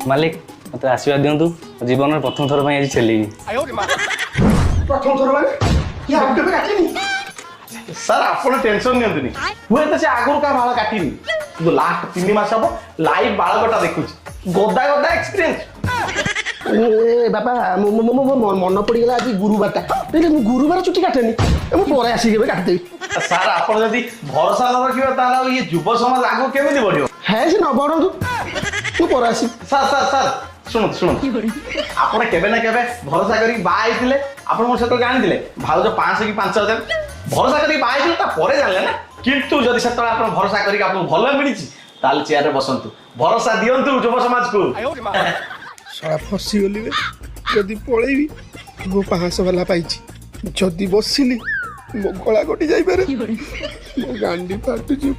मालिक मत आशीर्वाद दिंतु जीवन में प्रथम थर आज छेली प्रथम थर माने या अब केबे काटिनी सर आपण टेंशन नियंतुनी हुए तो से आगुर का बाल काटिनी जो लास्ट 3 मास हबो लाइव बाल कटा देखुची गोदा गोदा एक्सपीरियंस ए बाबा मन पड़ी गला आज गुरुवारटा नहीं मु गुरुवार छुट्टी काटेनी मु परे आसी केबे काट देबी सर आपण जदी भरोसा न रखियो ताला ये युव समाज आगु केमिति बढ़ियो है से न बढ़ो तू परे आसी सर सुनो आपण केबे ना केबे भरोसा करी बाई थिले आपण मोर सतो जानि दिले भाउज 500 की 5000 भरोसा करी बाई थिले ता परे जानले ना किंतु जदी सतो आपण भरोसा करी आपण भलो मिलिछि ताल चेयर रे बसंतु भरोसा दियंतु युव समाज को साला फसी गली रे जदी पळेबी मो 500 वाला पाइछि जदी बसिली मो गला कटि जाई पारे मो गांडी फाटु जी